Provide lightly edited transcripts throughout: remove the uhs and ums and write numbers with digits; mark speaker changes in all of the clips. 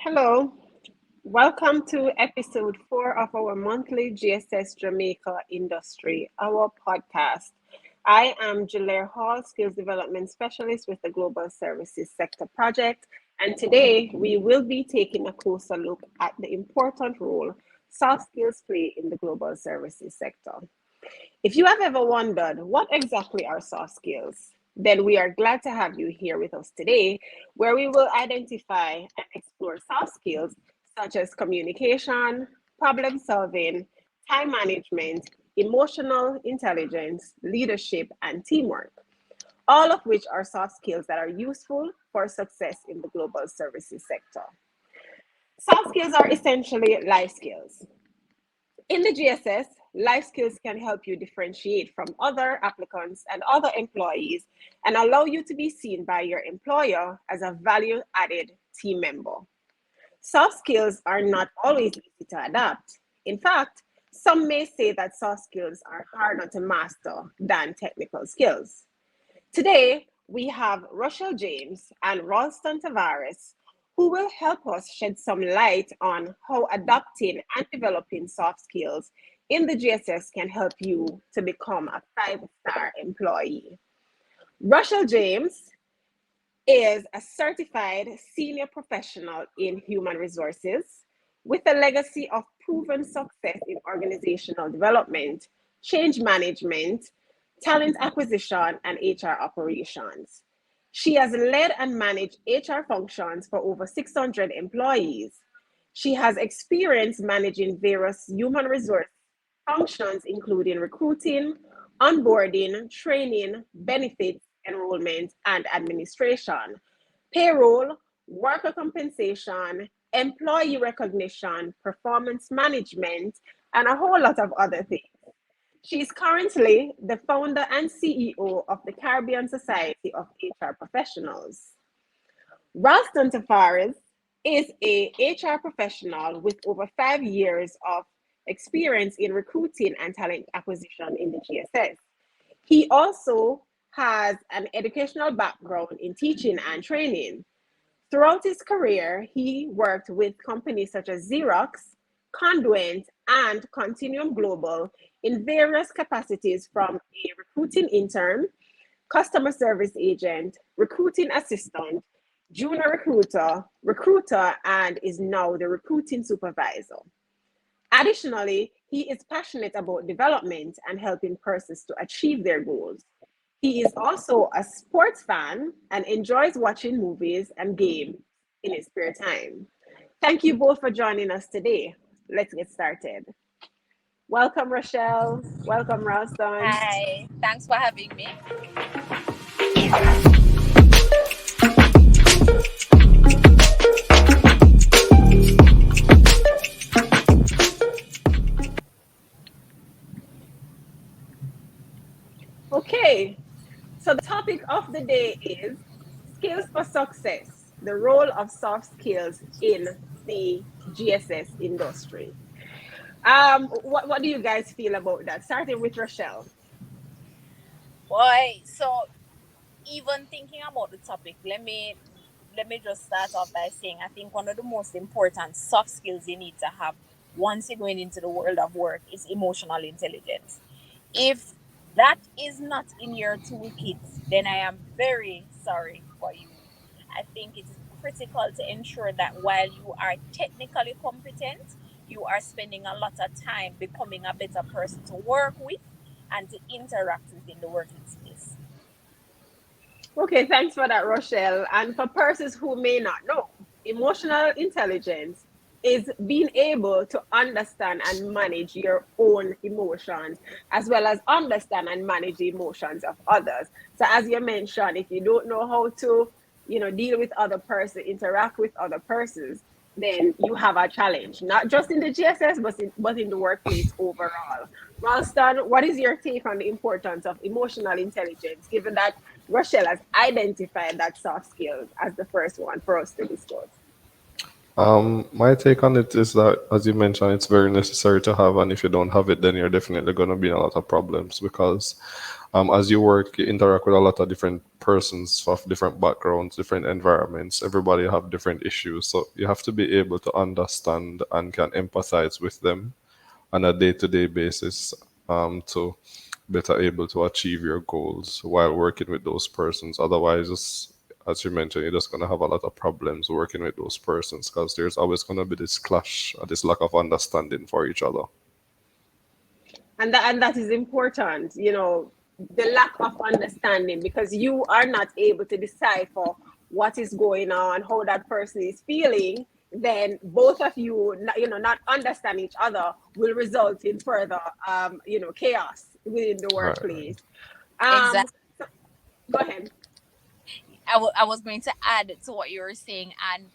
Speaker 1: Hello, welcome to episode 4 of our monthly GSS Jamaica Industry Hour podcast. I am Julaire Hall, Skills Development Specialist with the Global Services Sector Project, and today we will be taking a closer look at the important role soft skills play in the global services sector. If you have ever wondered what exactly are soft skills, then we are glad to have you here with us today, where we will identify and explore soft skills such as communication, problem solving, time management, emotional intelligence, leadership, and teamwork, all of which are soft skills that are useful for success in the global services sector. Soft skills are essentially life skills. In the GSS, life skills can help you differentiate from other applicants and other employees and allow you to be seen by your employer as a value added team member. Soft skills are not always easy to adapt. In fact, some may say that soft skills are harder to master than technical skills. Today, we have Rochelle James and Ralston Tavares who will help us shed some light on how adapting and developing soft skills in the GSS can help you to become a five-star employee. Rochelle James is a certified senior professional in human resources with a legacy of proven success in organizational development, change management, talent acquisition, and HR operations. She has led and managed HR functions for over 600 employees. She has experience managing various human resource functions, including recruiting, onboarding, training, benefits, enrollment, and administration, payroll, worker compensation, employee recognition, performance management, and a whole lot of other things. She is currently the founder and CEO of the Caribbean Society of HR Professionals. Ralston Tavares is a HR professional with over 5 years of experience in recruiting and talent acquisition in the GSS. He also has an educational background in teaching and training. Throughout his career, he worked with companies such as Xerox, Conduent, and Continuum Global in various capacities from a recruiting intern, customer service agent, recruiting assistant, junior recruiter, and is now the recruiting supervisor. Additionally, he is passionate about development and helping persons to achieve their goals. He is also a sports fan and enjoys watching movies and games in his spare time. Thank you both for joining us today. Let's get started. Welcome, Rochelle. Welcome, Ralston.
Speaker 2: Hi, thanks for having me.
Speaker 1: Okay, so the topic of the day is skills for success, the role of soft skills in the GSS industry. What do you guys feel about that? Starting with Rochelle.
Speaker 2: Boy, so even thinking about the topic, let me just start off by saying I think one of the most important soft skills you need to have once you're going into the world of work is emotional intelligence. If that is not in your toolkit, then I am very sorry for you. I think it is critical to ensure that while you are technically competent, you are spending a lot of time becoming a better person to work with and to interact with in the working space.
Speaker 1: Okay, thanks for that, Rochelle. And for persons who may not know, emotional intelligence is being able to understand and manage your own emotions, as well as understand and manage the emotions of others. So, as you mentioned, if you don't know how to, deal with other person, interact with other persons, then you have a challenge, not just in the GSS, but in the workplace overall. Ralston, what is your take on the importance of emotional intelligence, given that Rochelle has identified that soft skills as the first one for us to discuss?
Speaker 3: My take on it is that, as you mentioned, it's very necessary to have, and if you don't have it, then you're definitely going to be in a lot of problems because, as you work, you interact with a lot of different persons of different backgrounds, different environments. Everybody have different issues, so you have to be able to understand and can empathize with them on a day-to-day basis, to better able to achieve your goals while working with those persons. Otherwise, just as you mentioned, you're just going to have a lot of problems working with those persons because there's always going to be this clash or this lack of understanding for each other.
Speaker 1: And that is important, the lack of understanding, because you are not able to decipher what is going on, how that person is feeling. Then both of you, not understand each other, will result in further chaos within the
Speaker 3: Right, right.
Speaker 1: workplace.
Speaker 2: Exactly.
Speaker 1: So go ahead.
Speaker 2: I was going to add to what you were saying, and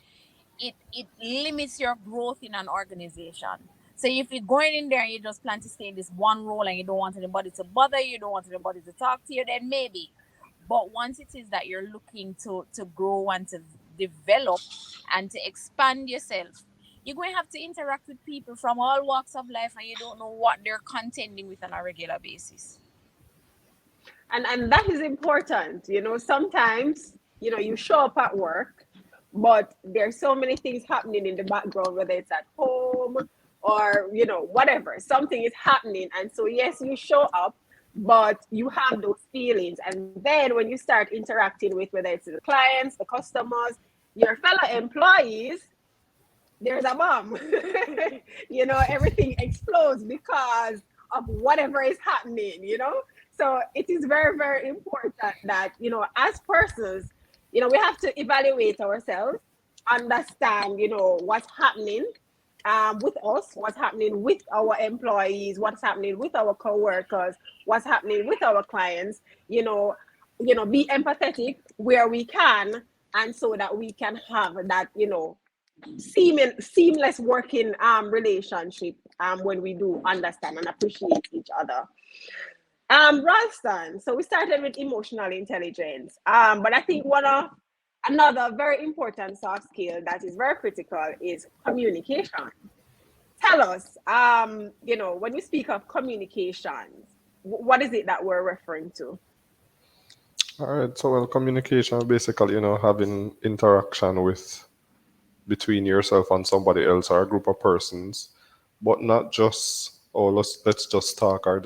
Speaker 2: it limits your growth in an organization. So if you're going in there and you just plan to stay in this one role and you don't want anybody to bother you, you don't want anybody to talk to you, then maybe. But once it is that you're looking to grow and to develop and to expand yourself, you're going to have to interact with people from all walks of life, and you don't know what they're contending with on a regular basis.
Speaker 1: And that is important. Sometimes, you show up at work, but there's so many things happening in the background, whether it's at home or whatever, something is happening. And so yes, you show up, but you have those feelings. And then when you start interacting with, whether it's the clients, the customers, your fellow employees, there's a bomb. Everything explodes because of whatever is happening. So it is very, very important that, as persons, we have to evaluate ourselves, understand, what's happening with us, what's happening with our employees, what's happening with our co-workers, what's happening with our clients, be empathetic where we can, and so that we can have that, seamless working relationship when we do understand and appreciate each other. Ralston, so we started with emotional intelligence, but I think one of another very important soft skill that is very critical is communication. Tell us, when we speak of communications, what is it that we're referring to?
Speaker 3: All right. So, well, communication basically, having interaction with between yourself and somebody else or a group of persons, but not just, oh, let's just talk or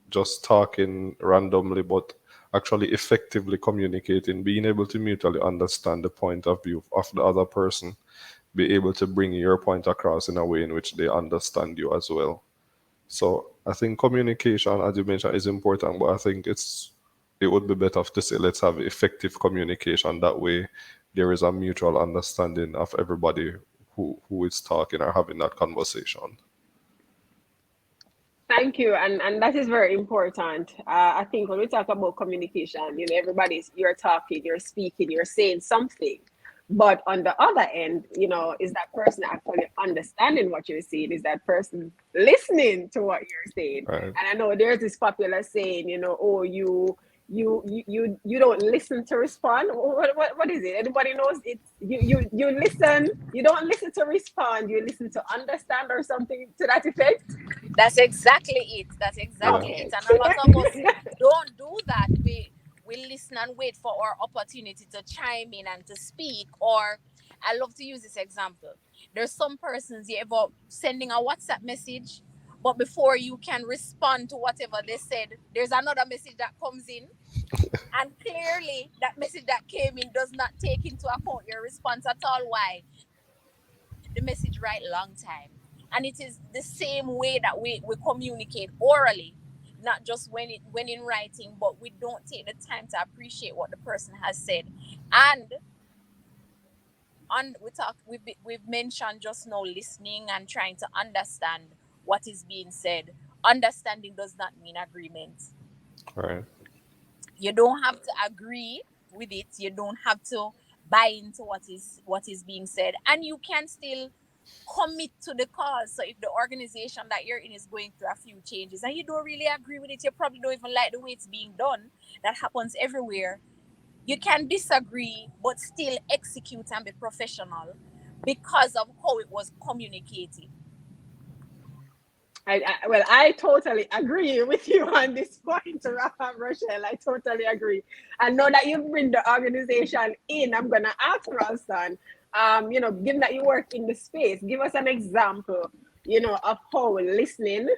Speaker 3: just talking randomly, but actually effectively communicating, being able to mutually understand the point of view of the other person, be able to bring your point across in a way in which they understand you as well. So I think communication, as you mentioned, is important, but I think it would be better to say let's have effective communication. That way, there is a mutual understanding of everybody who is talking or having that conversation.
Speaker 1: Thank you, and that is very important. I think when we talk about communication, you're talking, you're speaking, you're saying something, but on the other end, is that person actually understanding what you're saying? Is that person listening to what you're saying?
Speaker 3: Right.
Speaker 1: And I know there's this popular saying, oh, you don't listen to respond. What is it? Anybody knows? It's you listen. You don't listen to respond. You listen to understand, or something to that effect.
Speaker 2: That's exactly it. That's
Speaker 3: Yeah.
Speaker 2: exactly it.
Speaker 1: Okay.
Speaker 2: And a lot of us don't do that. We listen and wait for our opportunity to chime in and to speak. Or I love to use this example. There's some persons you ever sending a WhatsApp message, but before you can respond to whatever they said, there's another message that comes in. And clearly that message that came in does not take into account your response at all. Why? The message right long time. And it is the same way that we communicate orally, not just when in writing, but we don't take the time to appreciate what the person has said. And on we've mentioned just now listening and trying to understand what is being said. Understanding does not mean agreement.
Speaker 3: Right.
Speaker 2: You don't have to agree with it. You don't have to buy into what is being said, and you can still commit to the cause. So if the organization that you're in is going through a few changes and you don't really agree with it, you probably don't even like the way it's being done. That happens everywhere. You can disagree but still execute and be professional. because of how it was communicated.
Speaker 1: I totally agree with you on this point, Rochelle. I totally agree. And now that you bring the organization in, I'm gonna ask Ralston, given that you work in the space, give us an example, of how listening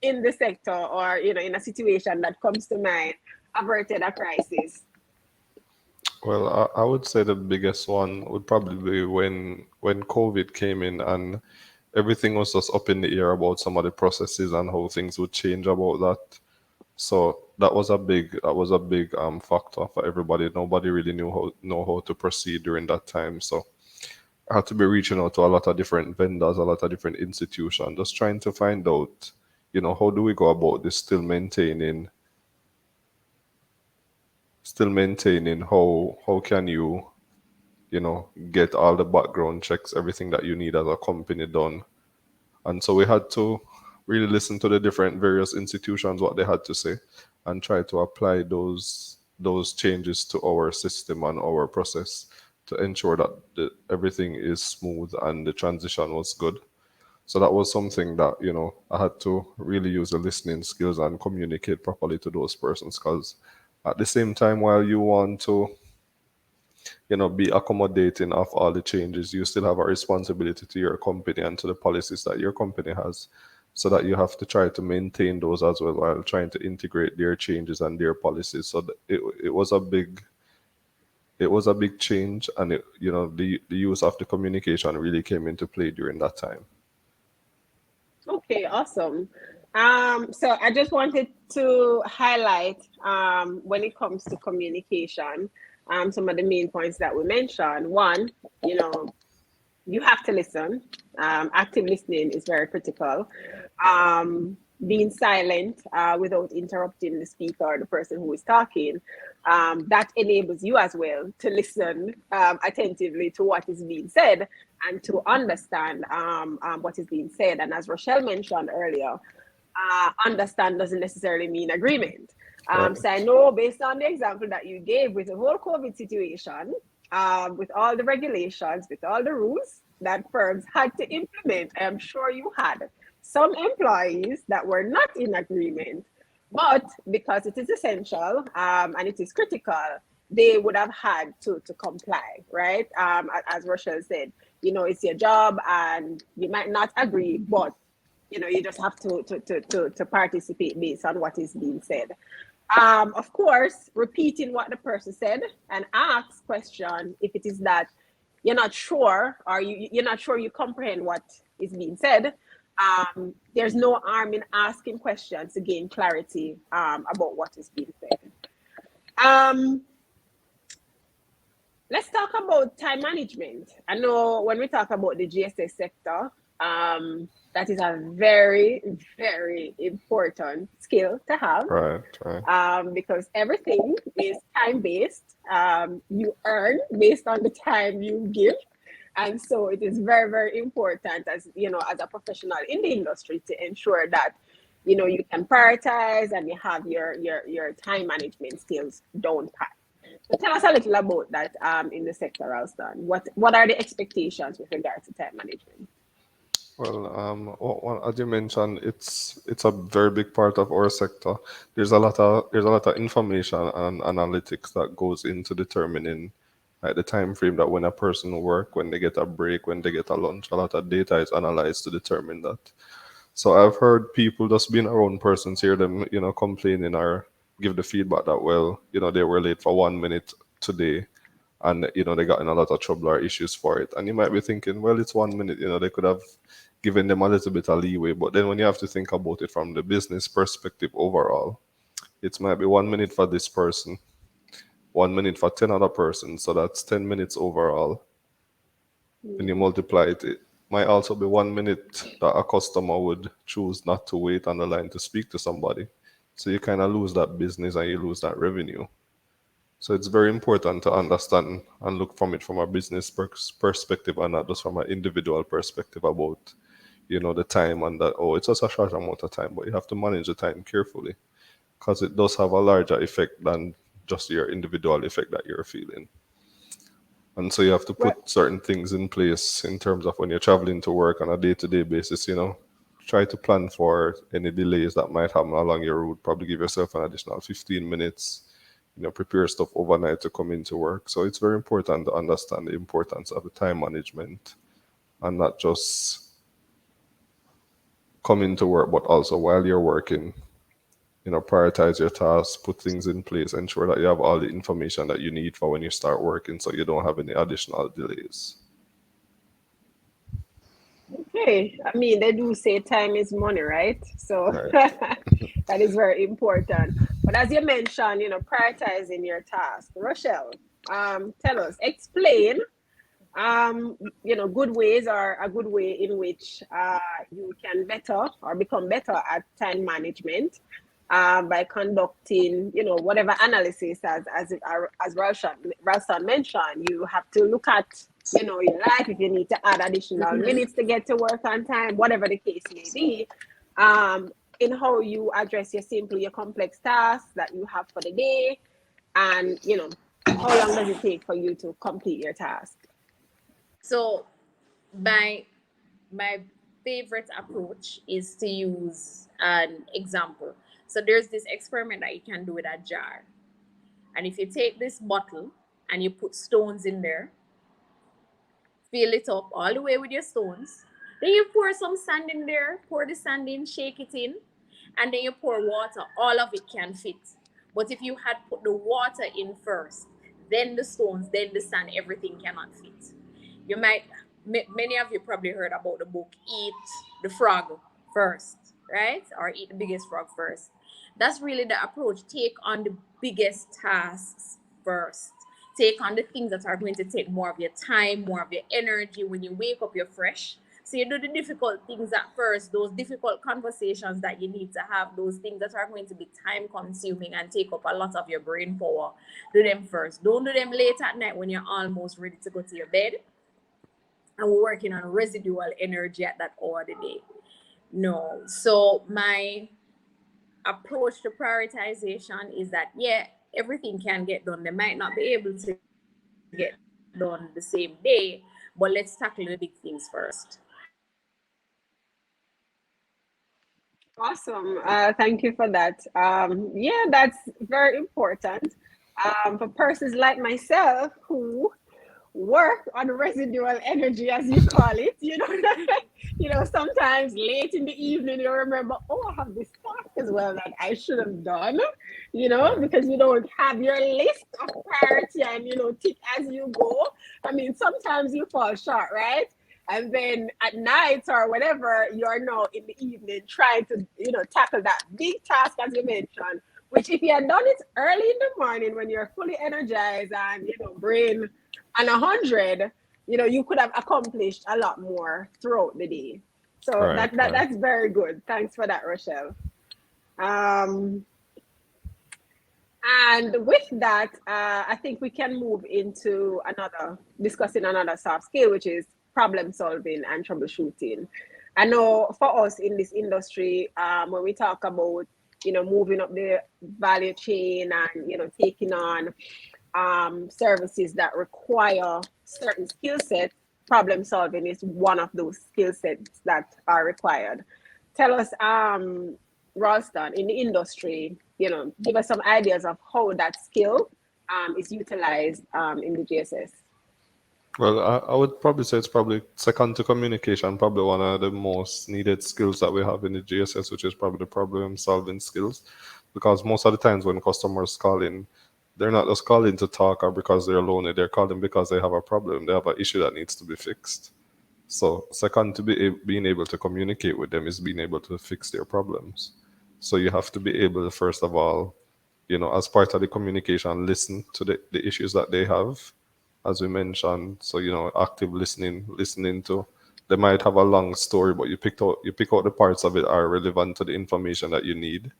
Speaker 1: in the sector or in a situation that comes to mind averted a crisis.
Speaker 3: Well, I would say the biggest one would probably be when COVID came in and everything was just up in the air about some of the processes and how things would change about that. So that was a big factor for everybody. Nobody really knew how to proceed during that time. So I had to be reaching out to a lot of different vendors, a lot of different institutions, just trying to find out, how do we go about this, still maintaining how can you, get all the background checks, everything that you need as a company done. And so we had to really listen to the different various institutions, what they had to say, and try to apply those changes to our system and our process to ensure that everything is smooth and the transition was good. So that was something that, I had to really use the listening skills and communicate properly to those persons, because at the same time, while you want to, be accommodating of all the changes, you still have a responsibility to your company and to the policies that your company has, so that you have to try to maintain those as well while trying to integrate their changes and their policies. So it was a big change, and the use of the communication really came into play during that time.
Speaker 1: Okay, awesome. So I just wanted to highlight when it comes to communication, some of the main points that we mentioned. One, you know, you have to listen. Active listening is very critical. Being silent without interrupting the speaker or the person who is talking, that enables you as well to listen attentively to what is being said and to understand what is being said. And as Rochelle mentioned earlier, understand doesn't necessarily mean agreement.
Speaker 3: Right.
Speaker 1: So I know based on the example that you gave with the whole COVID situation, with all the regulations, with all the rules that firms had to implement, I'm sure you had some employees that were not in agreement, but because it is essential and it is critical, they would have had to comply, right? As Rochelle said, it's your job and you might not agree, but you just have to participate based on what is being said. Of course, repeating what the person said and ask question if it is that you're not sure or you're not sure you comprehend what is being said. There's no harm in asking questions to gain clarity about what is being said. Um, let's talk about time management. I know when we talk about the GSS sector, that is a very, very important skill to have,
Speaker 3: Right. Right.
Speaker 1: because everything is time based. You earn based on the time you give. And so it is very, very important as a professional in the industry to ensure that, you can prioritize and you have your time management skills down pat. So tell us a little about that in the sector, Ralston. What are the expectations with regard to time management?
Speaker 3: Well, as you mentioned, it's a very big part of our sector. There's a lot of information and analytics that goes into determining like the time frame that when a person work, when they get a break, when they get a lunch. A lot of data is analyzed to determine that. So I've heard people just being around persons hear them, complaining or give the feedback that, well, they were late for 1 minute today, and they got in a lot of trouble or issues for it. And you might be thinking, well, it's 1 minute, they could have given them a little bit of leeway. But then when you have to think about it from the business perspective overall, it might be 1 minute for this person, 1 minute for 10 other persons. So that's 10 minutes overall. When you
Speaker 1: Mhm.
Speaker 3: multiply it, it might also be 1 minute that a customer would choose not to wait on the line to speak to somebody. So you kind of lose that business and you lose that revenue. So it's very important to understand and look from it from a business perspective and not just from an individual perspective about, the time and that, oh, it's just a short amount of time, but you have to manage the time carefully because it does have a larger effect than just your individual effect that you're feeling. And so you have to
Speaker 1: Well,
Speaker 3: put certain things in place in terms of when you're traveling to work on a day-to-day basis, try to plan for any delays that might happen along your route. Probably give yourself an additional 15 minutes, prepare stuff overnight to come into work. So it's very important to understand the importance of the time management and not just come into work, but also while you're working, prioritize your tasks, put things in place, ensure that you have all the information that you need for when you start working so you don't have any additional delays.
Speaker 1: okay. I mean, they do say time is money, right? So
Speaker 3: Right.
Speaker 1: that is very important. But as you mentioned, prioritizing your task. Rochelle, tell us, explain, good ways or a good way in which you can better or become better at time management by conducting, whatever analysis as Ralston mentioned. You have to look at, your life, if you need to add additional
Speaker 2: Mhm.
Speaker 1: minutes to get to work on time, whatever the case may be. Um, in how you address your complex tasks that you have for the day, and how long does it take for you to complete your task?
Speaker 2: So my my favorite approach is to use an example. So there's this experiment that you can do with a jar. And if you take this bottle and you put stones in there, fill it up all the way with your stones. Then you pour some sand in there, pour the sand in, shake it in, and then you pour water. All of it can fit. But if you had put the water in first, then the stones, then the sand, everything cannot fit. You might, many of you probably heard about the book Eat the Frog First, right? Or Eat the Biggest Frog First. That's really the approach. Take on the biggest tasks first. Take on the things that are going to take more of your time, more of your energy. When you wake up, you're fresh. So you do the difficult things at first, those difficult conversations that you need to have, those things that are going to be time consuming and take up a lot of your brain power. Do them first. Don't do them late at night when you're almost ready to go to your bed and we're working on residual energy at that hour of the day. No. So my approach to prioritization is that, yeah, everything can get done. They might not be able to get done the same day, but let's tackle the big things first.
Speaker 1: Awesome. Thank you for that. Yeah, that's very important. For persons like myself who work on residual energy, as you call it, sometimes late in the evening you remember, oh, I have this task as well that I should have done,
Speaker 3: Right.
Speaker 1: because you don't have your list of priority and, tick as you go. I mean, sometimes you fall short, right? And then at night or whatever, you're now in the evening trying to, tackle that big task as you mentioned, which if you had done it early in the morning when you're fully energized and, brain and 100, you could have accomplished a lot more throughout the day. So
Speaker 3: Right. Right.
Speaker 1: that's very good. Thanks for that, Rochelle. Um, and with that, I think we can move into discussing another soft skill, which is problem solving and troubleshooting. I know for us in this industry, when we talk about, moving up the value chain and, taking on services that require certain skill sets, problem solving is one of those skill sets that are required. Tell us, Ralston, in the industry, give us some ideas of how that skill is utilized in the GSS.
Speaker 3: Well, I would probably say it's probably second to communication, probably one of the most needed skills that we have in the GSS, which is probably the problem solving skills. Because most of the times when customers call in, they're not just calling to talk or because they're lonely, they're calling because they have a problem, they have an issue that needs to be fixed. So, second to being able to communicate with them is being able to fix their problems. So, you have to be able to, first of all, as part of the communication, listen to the issues that they have, as we mentioned. So, active listening to, they might have a long story, but you pick out the parts of it are relevant to the information that you need.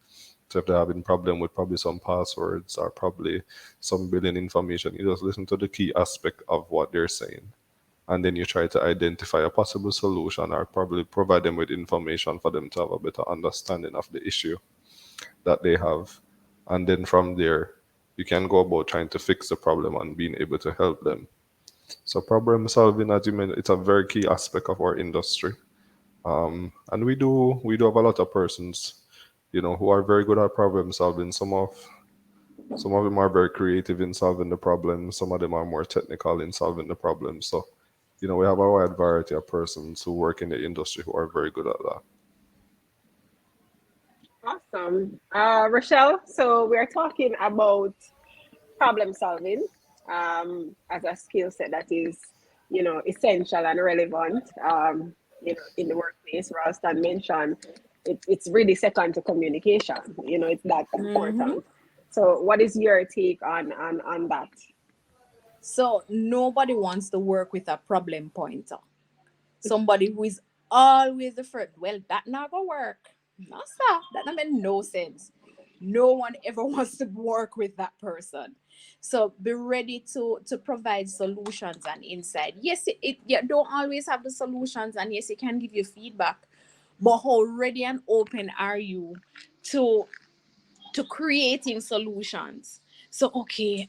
Speaker 3: So if they're having problem with probably some passwords or probably some billing information, you just listen to the key aspect of what they're saying. And then you try to identify a possible solution or probably provide them with information for them to have a better understanding of the issue that they have. And then from there, you can go about trying to fix the problem and being able to help them. So problem solving, as you mentioned, it's a very key aspect of our industry. And we do have a lot of persons, who are very good at problem solving. Some of them are very creative in solving the problems. Some of them are more technical in solving the problems. So, we have a wide variety of persons who work in the industry who are very good at that.
Speaker 1: Awesome. Rochelle, so we're talking about problem solving as a skill set that is, essential and relevant, in the workplace. Ralston mentioned it's really second to communication. It's that
Speaker 2: Mm-hmm.
Speaker 1: important. So what is your take on that?
Speaker 2: So nobody wants to work with a problem pointer. Somebody who is always the first. Well, that not gonna work. No, sir. That not make no sense. No one ever wants to work with that person. So be ready to provide solutions and insight. Yes, you don't always have the solutions, and yes, it can give you feedback. But how ready and open are you to creating solutions? So okay,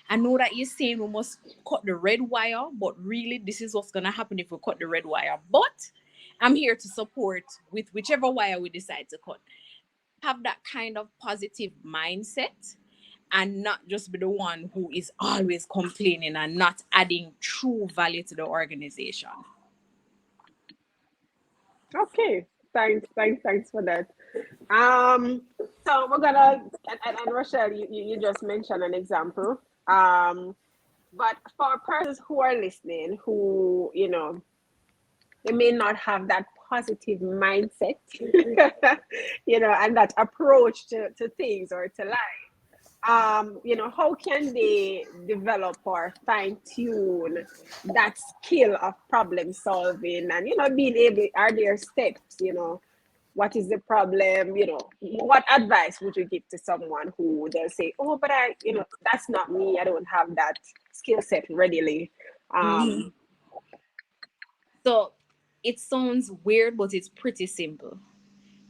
Speaker 2: I know that you're saying we must cut the red wire, but really, this is what's going to happen if we cut the red wire. But I'm here to support with whichever wire we decide to cut. Have that kind of positive mindset and not just be the one who is always complaining and not adding true value to the organization.
Speaker 1: Okay. Thanks for that. Um, so we're gonna and Rochelle, you just mentioned an example. But for persons who are listening, who they may not have that positive mindset, and that approach to things or to life. How can they develop or fine tune that skill of problem solving and being able? Are there steps? What is the problem? What advice would you give to someone who they'll say, "Oh, but that's not me. I don't have that skill set readily."
Speaker 2: Mhm.
Speaker 1: Um,
Speaker 2: So it sounds weird, but it's pretty simple.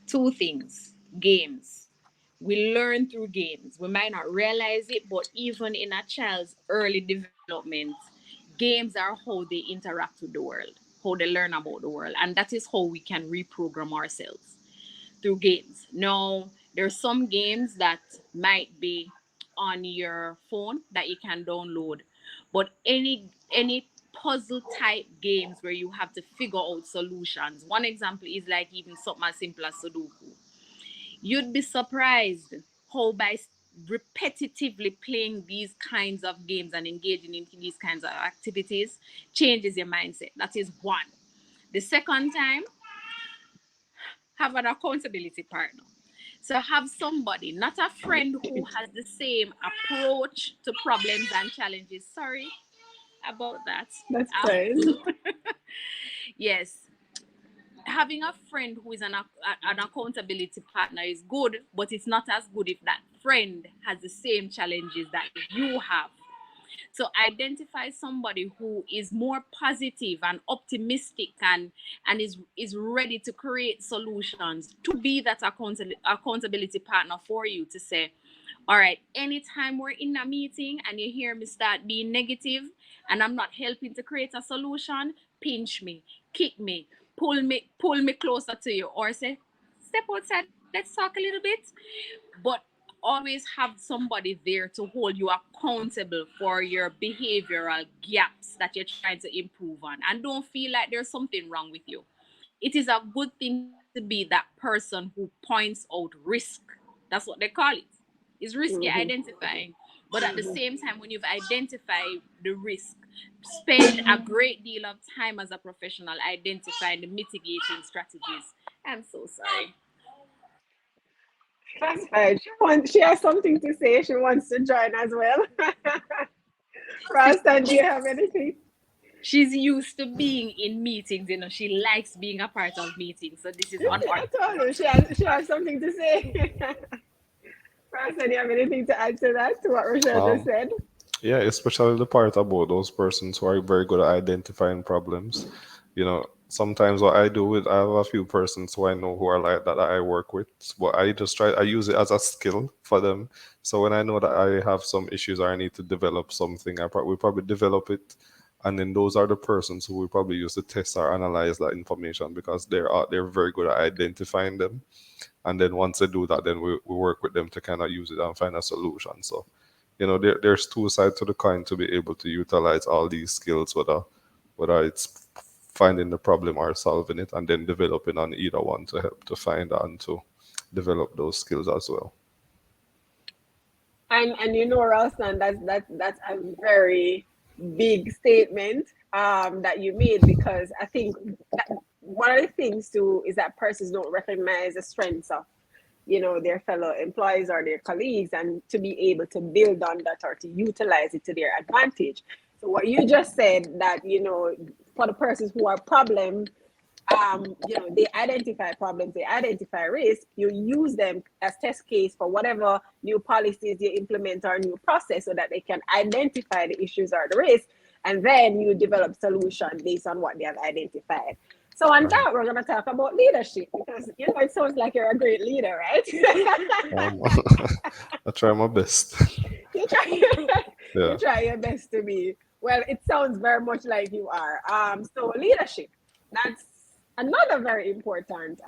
Speaker 2: Two things: games. We learn through games. We might not realize it, but even in a child's early development, games are how they interact with the world, how they learn about the world. And that is how we can reprogram ourselves through games. Now, there's some games that might be on your phone that you can download, but any puzzle type games where you have to figure out solutions. One example is like even something as simple as Sudoku. You'd be surprised how by repetitively playing these kinds of games and engaging in these kinds of activities changes your mindset. That is one. The second time, have an accountability partner. So have somebody, not a friend who has the same approach to problems and challenges. Sorry about that.
Speaker 1: that's
Speaker 2: Um,
Speaker 1: fine.
Speaker 2: yes, having a friend who is an accountability partner is good, but it's not as good if that friend has the same challenges that you have. So identify somebody who is more positive and optimistic and is ready to create solutions to be that accountability partner for you to say, all right, anytime we're in a meeting and you hear me start being negative and I'm not helping to create a solution, pinch me, kick me, pull me closer to you, or say, step outside, let's talk a little bit. But always have somebody there to hold you accountable for your behavioral gaps that you're trying to improve on. And don't feel like there's something wrong with you. It is a good thing to be that person who points out risk. That's what they call it. It's risky
Speaker 1: Hmm.
Speaker 2: identifying. But at the
Speaker 1: Hmm.
Speaker 2: same time, when you've identified the risk, spend a great deal of time as a professional identifying the mitigating strategies. I'm so sorry.
Speaker 1: That's fine. She has something to say. She wants to join as well. Ralston, do you have anything?
Speaker 2: She's used to being in meetings, she likes being a part of meetings. So this is on
Speaker 1: I
Speaker 2: her.
Speaker 1: told you she has something to say. Ralston, do you have anything to add to that, to what Rochelle just
Speaker 3: Um,
Speaker 1: said?
Speaker 3: yeah, especially the part about those persons who are very good at identifying problems. Sometimes what I do with, I have a few persons who I know who are like that I work with, but I use it as a skill for them. So when I know that I have some issues or I need to develop something, we probably develop it. And then those are the persons who we probably use to test or analyze that information because they're very good at identifying them. And then once they do that, then we work with them to kind of use it and find a solution. So, there's two sides to the coin to be able to utilize all these skills, whether it's finding the problem or solving it, and then developing on either one to help to find and to develop those skills as well.
Speaker 1: And Ralston, that's a very big statement that you made, because I think that one of the things too is that persons don't recognize the strengths of their fellow employees or their colleagues, and to be able to build on that or to utilize it to their advantage. So what you just said, that for the persons who are problem, they identify problems, they identify risk, you use them as test case for whatever new policies you implement or new process, so that they can identify the issues or the risk, and then you develop solution based on what they have identified. So on
Speaker 3: Um,
Speaker 1: that, we're going to talk about leadership, because it sounds like you're a great leader, right?
Speaker 3: um, I try my best.
Speaker 1: you try
Speaker 3: Yeah.
Speaker 1: you try your best to be. Well, it sounds very much like you are. So leadership, that's another very important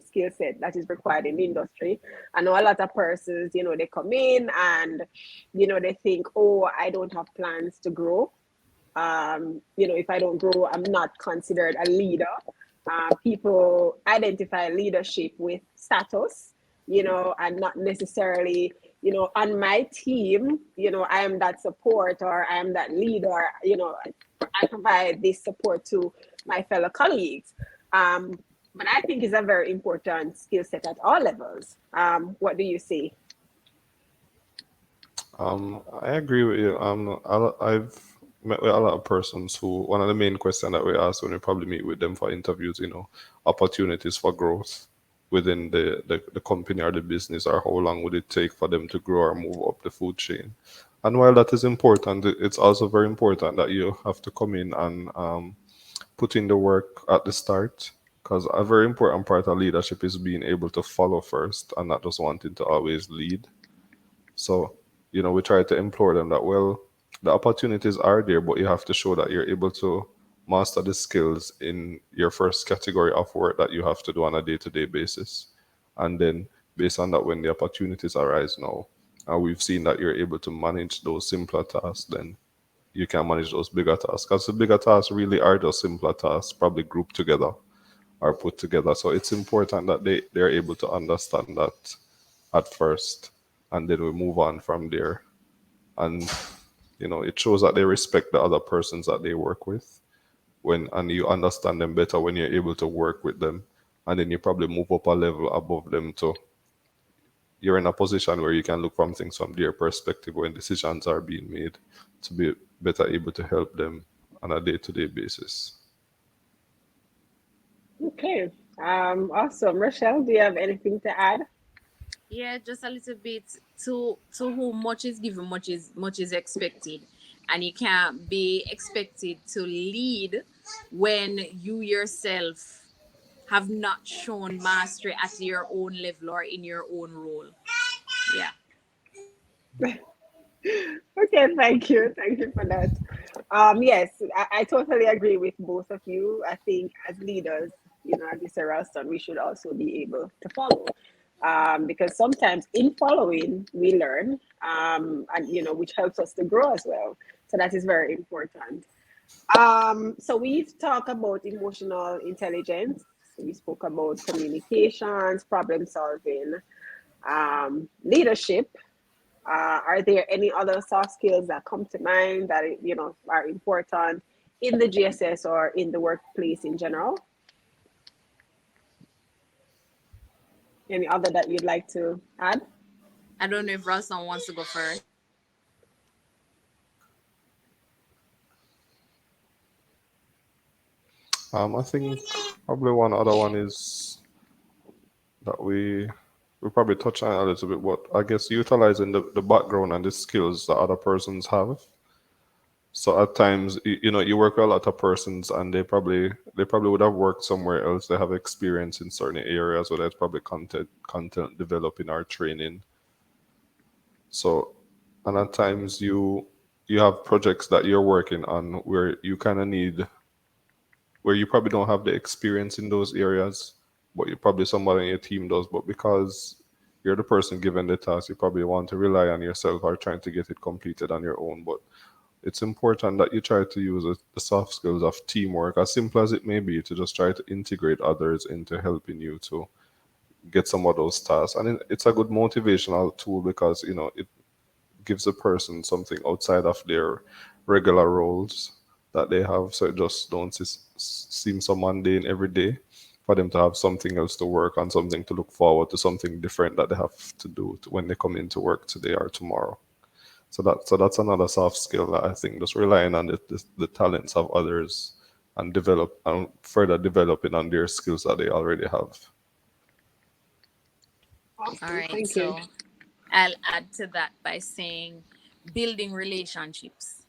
Speaker 1: skill set that is required in the industry. I know a lot of persons, they come in and they think, oh, I don't have plans to grow. If I don't grow, I'm not considered a leader. People identify leadership with status, and not necessarily, on my team, I am that support, or I am that leader, I provide this support to my fellow colleagues. But I think it's a very important skill set at all levels. What do you see?
Speaker 3: I agree with you. I've met with a lot of persons who, one of the main questions that we ask when we probably meet with them for interviews, opportunities for growth within the company or the business, or how long would it take for them to grow or move up the food chain. And while that is important, it's also very important that you have to come in and put in the work at the start. Because a very important part of leadership is being able to follow first and not just wanting to always lead. So, we try to implore them that, well, the opportunities are there, but you have to show that you're able to master the skills in your first category of work that you have to do on a day-to-day basis. And then, based on that, when the opportunities arise now, and we've seen that you're able to manage those simpler tasks, then you can manage those bigger tasks. Because the bigger tasks really are just simpler tasks, probably grouped together or put together. So it's important that they're able to understand that at first, and then we move on from there. And it shows that they respect the other persons that they work with, and you understand them better when you're able to work with them, and then you probably move up a level above them, to you're in a position where you can look from things from their perspective when decisions are being made, to be better able to help them on a day-to-day basis.
Speaker 1: Okay. Awesome. Rochelle, do you have anything to add?
Speaker 2: Yeah, just a little bit. To whom much is given, much is expected, and you can't be expected to lead when you yourself have not shown mastery at your own level or in your own role. Yeah.
Speaker 1: Okay, thank you. Thank you for that. Yes, I totally agree with both of you. I think as leaders, as Mr. Ralston, we should also be able to follow. Because sometimes in following, we learn, and which helps us to grow as well. So that is very important. So we've talked about emotional intelligence. We spoke about communications, problem solving, leadership. Are there any other soft skills that come to mind that are important in the GSS or in the workplace in general? Any other that you'd like to add?
Speaker 2: I don't know if Ralston wants to go first.
Speaker 3: I think probably one other one is that we probably touch on it a little bit, but I guess utilizing the background and the skills that other persons have. So at times, you work with a lot of persons, and they probably would have worked somewhere else. They have experience in certain areas, whether it's probably content developing or training. So, and at times you have projects that you're working on where you kind of need, where you probably don't have the experience in those areas, but you probably somebody in your team does. But because you're the person given the task, you probably want to rely on yourself or trying to get it completed on your own. But it's important that you try to use the soft skills of teamwork, as simple as it may be, to just try to integrate others into helping you to get some of those tasks. And it's a good motivational tool because it gives a person something outside of their regular roles that they have, so it just don't seem so mundane every day, for them to have something else to work on, something to look forward to, something different that they have to do when they come into work today or tomorrow. So that's another soft skill that I think, just relying on the talents of others and develop and further developing on their skills that they already have.
Speaker 2: All
Speaker 1: Awesome.
Speaker 2: right,
Speaker 1: Thank you.
Speaker 2: so I'll add to that by saying building relationships.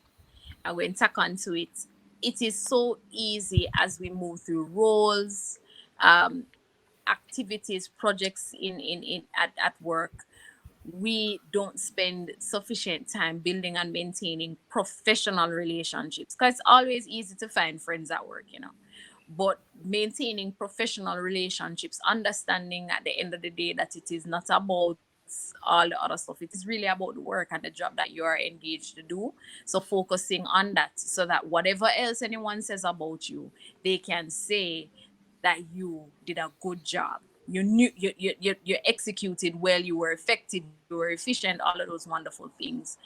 Speaker 2: I went tack onto it. It is so easy as we move through roles, um, activities, projects at work. We don't spend sufficient time building and maintaining professional relationships, because it's always easy to find friends at work, but maintaining professional relationships, understanding at the end of the day that it is not about all the other stuff, it is really about the work and the job that you are engaged to do. So focusing on that, so that whatever else anyone says about you, they can say that you did a good job, you knew, you executed well, you were effective, you were efficient, all of those wonderful things.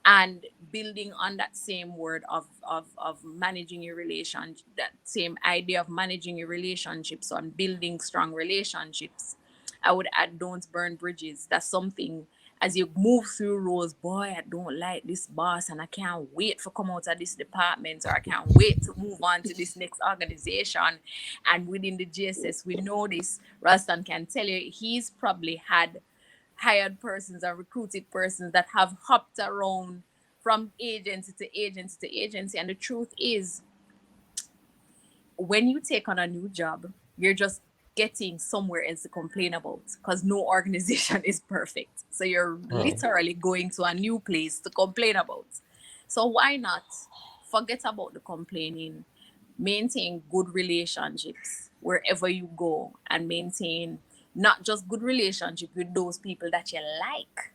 Speaker 2: And building on that same word of managing your relation, that same idea of managing your relationships, so and building strong relationships, I would add don't burn bridges. That's something, as you move through roles, boy, I don't like this boss and I can't wait for come out of this department, or I can't wait to move on to this next organization. And within the GSS, we know this. Ralston can tell you he's probably had hired persons or recruited persons that have hopped around from agency to agency to agency. And the truth is, when you take on a new job, you're just getting somewhere else to complain about, because no organization is perfect. So you're
Speaker 3: Wow.
Speaker 2: literally going to a new place to complain about. So why not forget about the complaining, maintain good relationships wherever you go, and maintain not just good relationship with those people that you like,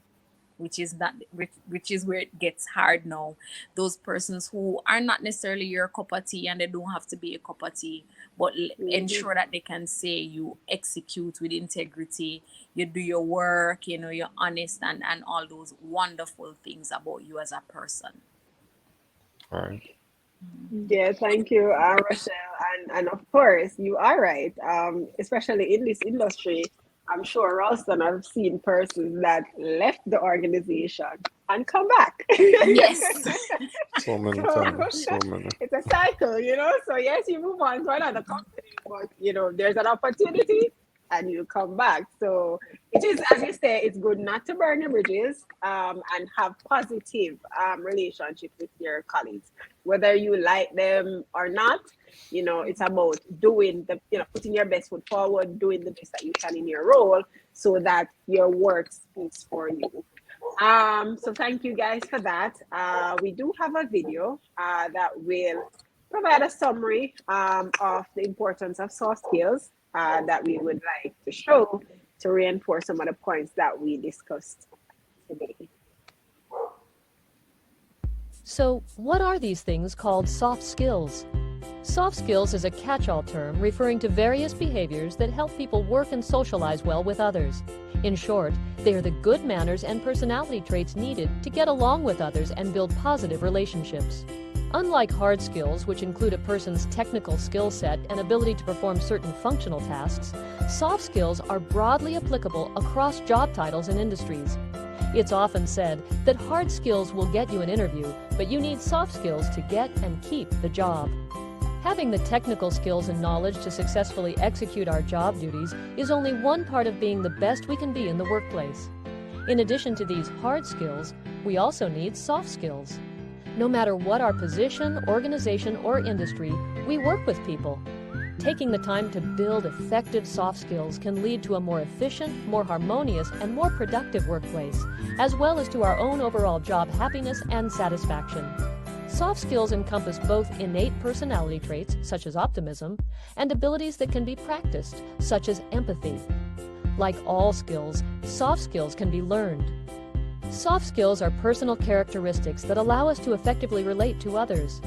Speaker 2: which is where it gets hard now. Those persons who are not necessarily your cup of tea, and they don't have to be a cup of tea, but
Speaker 1: Mhm.
Speaker 2: ensure that they can say you execute with integrity, you do your work, you're honest, and all those wonderful things about you as a person.
Speaker 3: All right.
Speaker 1: Yeah, thank you, Rochelle. And of course, you are right. Especially in this industry, I'm sure Ralston have seen persons that left the organization and come back.
Speaker 2: Yes.
Speaker 3: So many
Speaker 1: So
Speaker 3: times, so many.
Speaker 1: it's a cycle. So yes, you move on to another company, but there's an opportunity and you come back. So it is, as you say, it's good not to burn your bridges, and have positive relationship with your colleagues, whether you like them or not. It's about doing putting your best foot forward, doing the best that you can in your role, so that your work speaks for you. So thank you guys for that. We do have a video that will provide a summary of the importance of soft skills that we would like to show to reinforce some of the points that we discussed today.
Speaker 4: So, what are these things called soft skills? Soft skills is a catch-all term referring to various behaviors that help people work and socialize well with others. In short, they are the good manners and personality traits needed to get along with others and build positive relationships. Unlike hard skills, which include a person's technical skill set and ability to perform certain functional tasks, soft skills are broadly applicable across job titles and industries. It's often said that hard skills will get you an interview, but you need soft skills to get and keep the job. Having the technical skills and knowledge to successfully execute our job duties is only one part of being the best we can be in the workplace. In addition to these hard skills, we also need soft skills. No matter what our position, organization, or industry, we work with people. Taking the time to build effective soft skills can lead to a more efficient, more harmonious, and more productive workplace, as well as to our own overall job happiness and satisfaction. Soft skills encompass both innate personality traits, such as optimism, and abilities that can be practiced, such as empathy. Like all skills, soft skills can be learned. Soft skills are personal characteristics that allow us to effectively relate to others.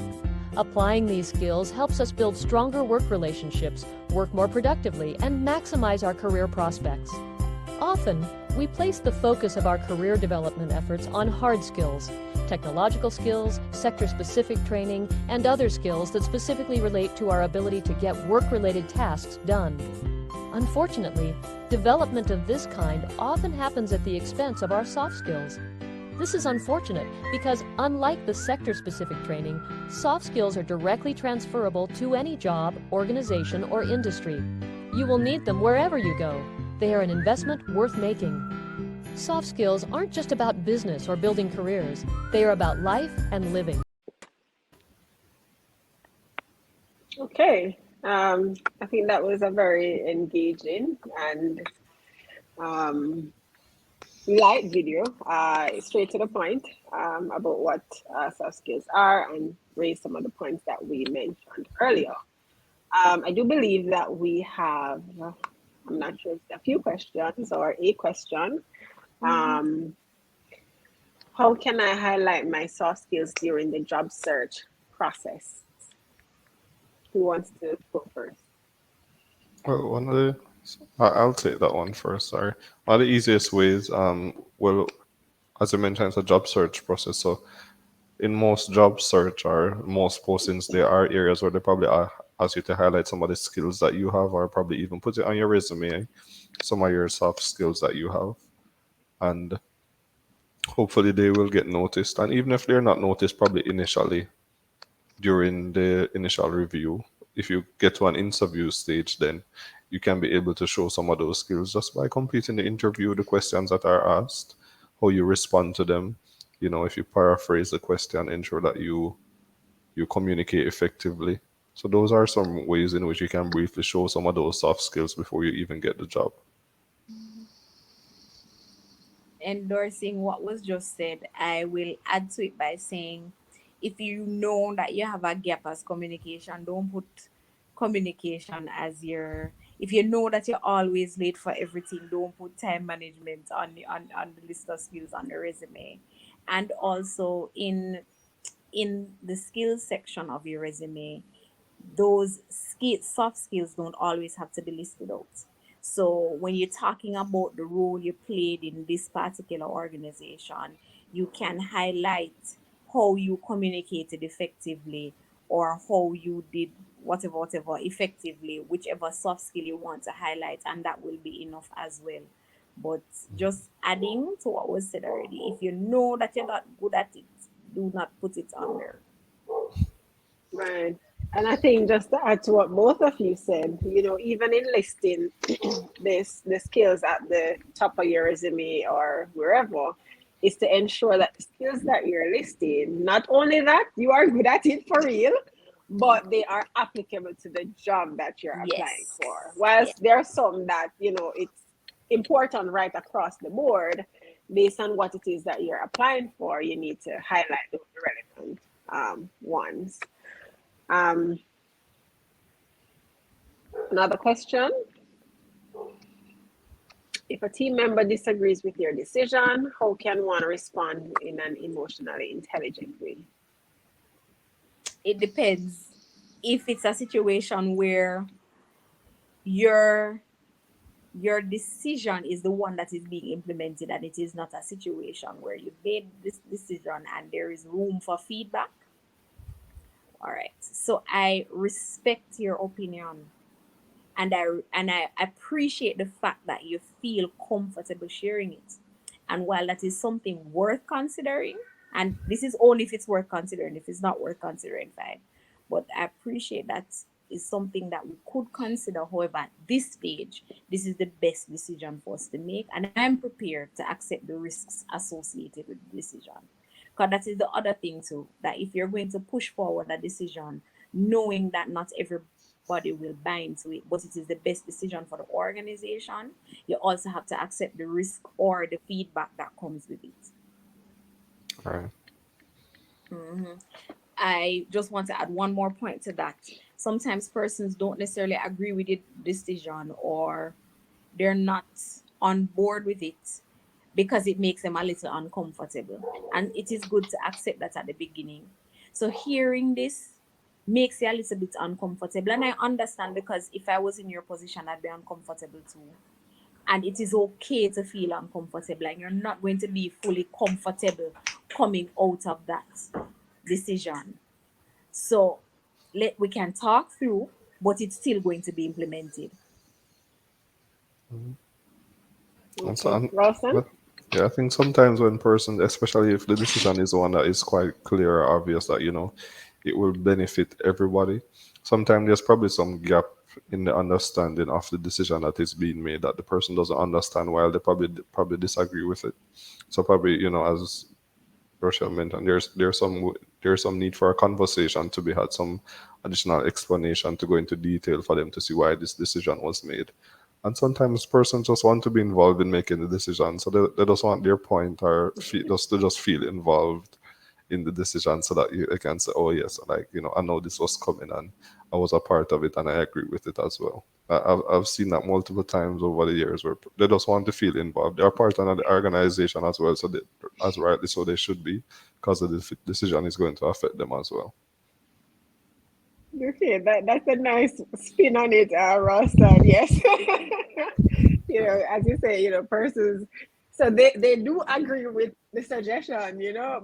Speaker 4: Applying these skills helps us build stronger work relationships, work more productively, and maximize our career prospects. Often, we place the focus of our career development efforts on hard skills, technological skills, sector-specific training, and other skills that specifically relate to our ability to get work-related tasks done. Unfortunately, development of this kind often happens at the expense of our soft skills. This is unfortunate because, unlike the sector-specific training, soft skills are directly transferable to any job, organization, or industry. You will need them wherever you go. They are an investment worth making. Soft skills aren't just about business or building careers. They are about life and living.
Speaker 1: Okay. I think that was a very engaging and light video, straight to the point, about what soft skills are, and raise some of the points that we mentioned earlier. I do believe that we have, I'm not sure if it's a few questions or a question. How can I highlight my soft skills during the job search process? Who wants to go first?
Speaker 3: Well, I'll take that one first. Sorry. One of the easiest ways, well, as I mentioned, it's a job search process. So in most job search or most postings, there are areas where they probably ask you to highlight some of the skills that you have, or probably even put it on your resume, some of your soft skills that you have. And hopefully they will get noticed. And even if they're not noticed, probably initially, during the initial review, if you get to an interview stage, then you can be able to show some of those skills just by completing the interview, the questions that are asked, how you respond to them. You know, if you paraphrase the question, ensure that you communicate effectively. So those are some ways in which you can briefly show some of those soft skills before you even get the job.
Speaker 2: Endorsing what was just said, I will add to it by saying, if you know that you have a gap as communication, don't put communication as your. If you know that you're always late for everything, don't put time management on the list of skills on the resume. And also in the skills section of your resume, those soft skills don't always have to be listed out. So when you're talking about the role you played in this particular organization, you can highlight how you communicated effectively, or how you did whatever effectively, whichever soft skill you want to highlight, and that will be enough as well. But just adding to what was said already, if you know that you're not good at it, do not put it on there.
Speaker 1: Right. And I think, just to add to what both of you said, even in listing the skills at the top of your resume or wherever, is to ensure that the skills that you're listing, not only that you are good at it for real, but they are applicable to the job that you're applying
Speaker 2: Yes.
Speaker 1: for. Whilst there are some that, it's important right across the board, based on what it is that you're applying for, you need to highlight those relevant ones. Another question. If a team member disagrees with your decision, how can one respond in an emotionally intelligent way?
Speaker 2: It depends. If it's a situation where your decision is the one that is being implemented, and it is not a situation where you made this decision and there is room for feedback, all right, so I respect your opinion, and I appreciate the fact that you feel comfortable sharing it. And while that is something worth considering, and this is only if it's worth considering, if it's not worth considering, fine. But I appreciate that is something that we could consider. However, at this stage, this is the best decision for us to make, and I'm prepared to accept the risks associated with the decision. Because that is the other thing too, that if you're going to push forward a decision, knowing that not everybody will buy into it, but it is the best decision for the organization, you also have to accept the risk or the feedback that comes with it.
Speaker 3: Right.
Speaker 2: I just want to add one more point to that. Sometimes persons don't necessarily agree with the decision, or they're not on board with it because it makes them a little uncomfortable. And it is good to accept that at the beginning. So hearing this makes you a little bit uncomfortable. And I understand, because if I was in your position, I'd be uncomfortable too. And it is okay to feel uncomfortable, and you're not going to be fully comfortable coming out of that decision. So we can talk through, but it's still going to be implemented.
Speaker 3: And so,
Speaker 1: Okay, Ralston?
Speaker 3: but yeah, I think sometimes when persons, especially if the decision is one that is quite clear or obvious that it will benefit everybody, sometimes there's probably some gap in the understanding of the decision that is being made that the person doesn't understand while they probably disagree with it. So probably as Rochelle mentioned, there's some need for a conversation to be had, some additional explanation to go into detail for them to see why this decision was made. And sometimes persons just want to be involved in making the decision, so they just want their point or just feel involved in the decision, so that they can say, "Oh yes, like I know this was coming and I was a part of it and I agree with it as well." I've seen that multiple times over the years where they just want to feel involved. They are part of the organization as well, so as rightly so they should be, because the decision is going to affect them as well.
Speaker 1: Okay, that's a nice spin on it, Ralston. Yes. As you say, persons, so they do agree with the suggestion,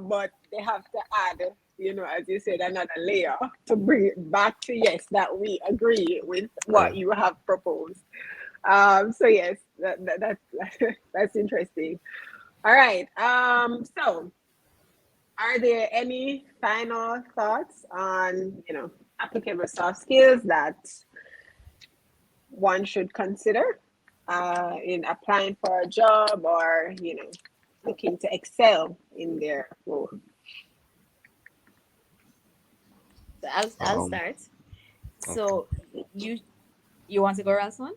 Speaker 1: but they have to add, as you said, another layer to bring it back to yes, that we agree with what
Speaker 3: Right.
Speaker 1: you have proposed. So yes, that's interesting. All right. So are there any final thoughts on, applicable soft skills that one should consider in applying for a job, or, looking to excel in their role?
Speaker 2: So I'll
Speaker 3: Um.
Speaker 2: start.
Speaker 3: Okay.
Speaker 2: So you you want to go, Ralston?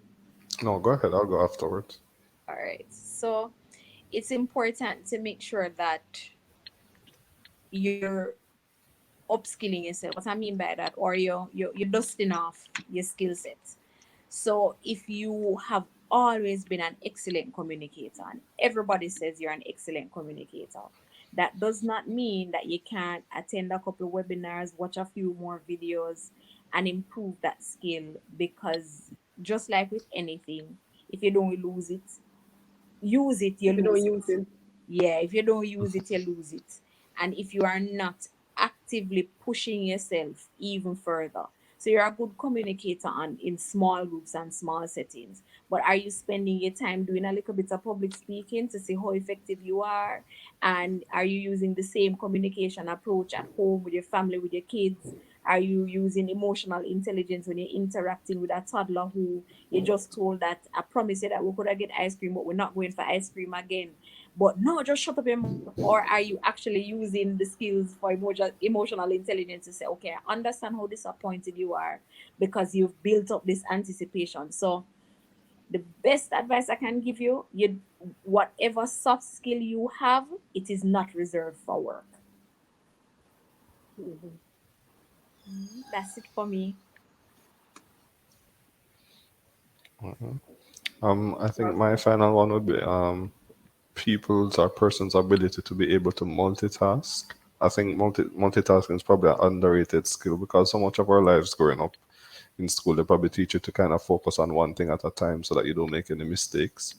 Speaker 3: No, go ahead. I'll go afterwards.
Speaker 2: All right. So it's important to make sure that you're upskilling yourself. What I mean by that, or you're dusting off your skill set. So if you have always been an excellent communicator, and everybody says you're an excellent communicator, that does not mean that you can't attend a couple of webinars, watch a few more videos, and improve that skill. Because just like with anything, if you don't use it, you
Speaker 1: If you don't
Speaker 2: lose
Speaker 1: use
Speaker 2: it.
Speaker 1: it.
Speaker 2: Yeah, if you don't use it, you lose it. And if you are not actively pushing yourself even further, so you're a good communicator in small groups and small settings, but are you spending your time doing a little bit of public speaking to see how effective you are? And are you using the same communication approach at home with your family, with your kids? Are you using emotional intelligence when you're interacting with a toddler who you just told that, I promise you that we could have get ice cream, but we're not going for ice cream again? But no, just shut up your mouth. Or are you actually using the skills for emotional intelligence to say, okay, I understand how disappointed you are because you've built up this anticipation. So the best advice I can give you, whatever soft skill you have, it is not reserved for work.
Speaker 1: Mhm.
Speaker 2: That's it for me.
Speaker 3: I think my
Speaker 1: Ralston?
Speaker 3: final one would be people's or person's ability to be able to multitask. I think multitasking is probably an underrated skill, because so much of our lives growing up in school, they probably teach you to kind of focus on one thing at a time so that you don't make any mistakes.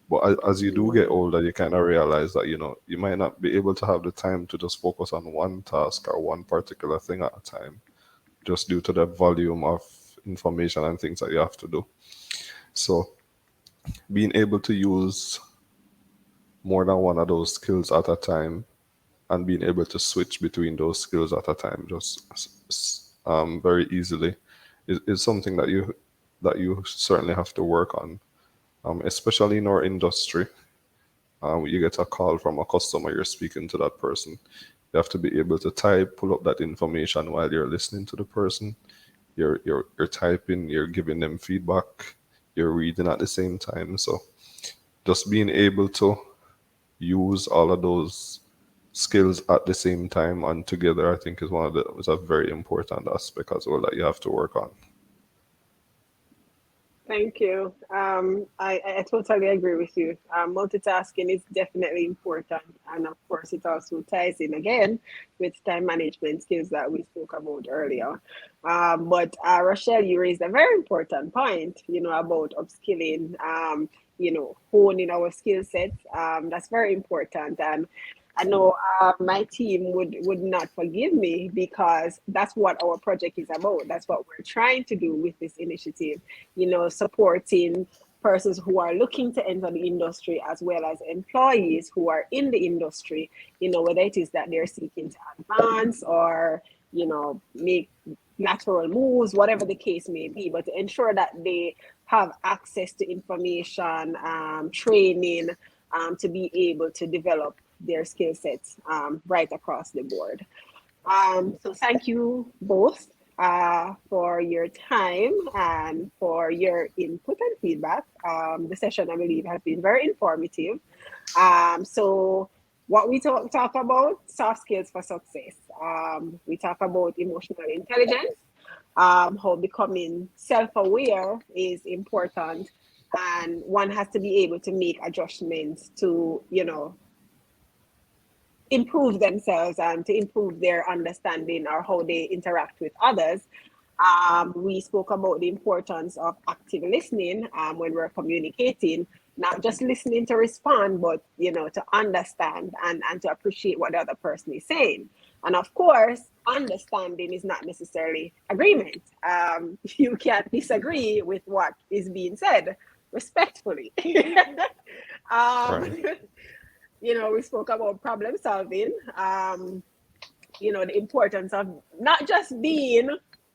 Speaker 3: But as you do get
Speaker 1: Mhm.
Speaker 3: older, you kind of realize that you might not be able to have the time to just focus on one task or one particular thing at a time, just due to the volume of information and things that you have to do. So being able to use more than one of those skills at a time, and being able to switch between those skills at a time just very easily is something that you certainly have to work on, especially in our industry. You get a call from a customer, you're speaking to that person. You have to be able to type, pull up that information while you're listening to the person. You're typing, you're giving them feedback, you're reading at the same time. So just being able to use all of those skills at the same time and together, I think is a very important aspect as well that you have to work on.
Speaker 1: Thank you. I totally agree with you. Multitasking is definitely important. And of course, it also ties in again with time management skills that we spoke about earlier. But Rochelle, you raised a very important point, about upskilling, honing our skill sets. That's very important. And I know my team would not forgive me because that's what our project is about. That's what we're trying to do with this initiative, supporting persons who are looking to enter the industry as well as employees who are in the industry, whether it is that they're seeking to advance or, make lateral moves, whatever the case may be, but to ensure that they have access to information, training, to be able to develop their skill sets right across the board. So thank you both for your time and for your input and feedback. The session, I believe, has been very informative. So what we talk about, soft skills for success. We talk about emotional intelligence, how becoming self-aware is important, and one has to be able to make adjustments to, improve themselves and to improve their understanding or how they interact with others. We spoke about the importance of active listening when we're communicating, not just listening to respond, but to understand and to appreciate what the other person is saying. And of course, understanding is not necessarily agreement. You can't disagree with what is being said respectfully.
Speaker 3: Right.
Speaker 1: We spoke about problem solving, the importance of not just being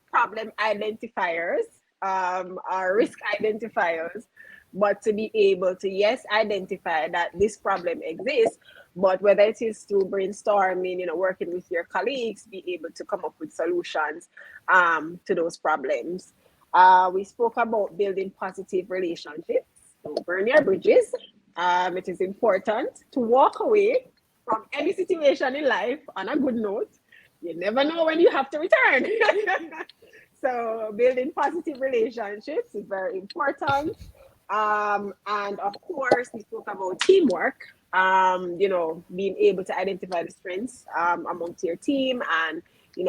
Speaker 1: problem identifiers or risk identifiers, but to be able to, yes, identify that this problem exists, but whether it is through brainstorming, working with your colleagues, be able to come up with solutions to those problems. We spoke about building positive relationships. Don't burn your bridges. It is important to walk away from any situation in life on a good note. You never know when you have to return. So building positive relationships is very important. And of course, we spoke about teamwork, being able to identify the strengths amongst your team and,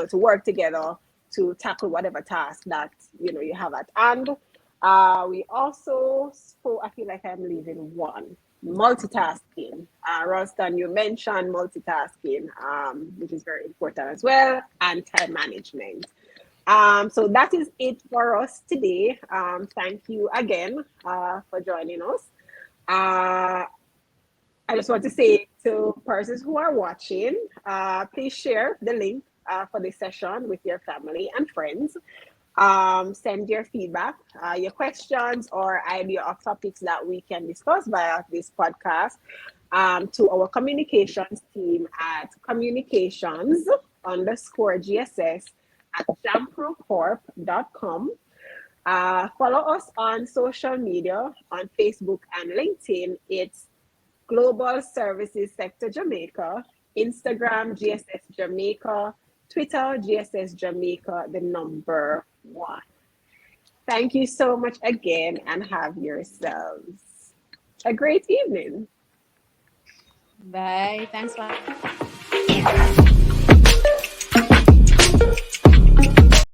Speaker 1: to work together to tackle whatever task that, you have at hand. We also spoke, I feel like I'm leaving one, multitasking. Ralston, you mentioned multitasking, which is very important as well, and time management. So that is it for us today. Thank you again for joining us. I just want to say to persons who are watching, please share the link for this session with your family and friends. Send your feedback, your questions, or idea of topics that we can discuss via this podcast to our communications team at communications_GSS@jamprocorp.com. Follow us on social media on Facebook and LinkedIn. It's Global Services Sector Jamaica, Instagram GSS Jamaica, Twitter GSS Jamaica, the number 1. Thank you so much again and have yourselves a great evening.
Speaker 2: Bye. Thanks, Mom.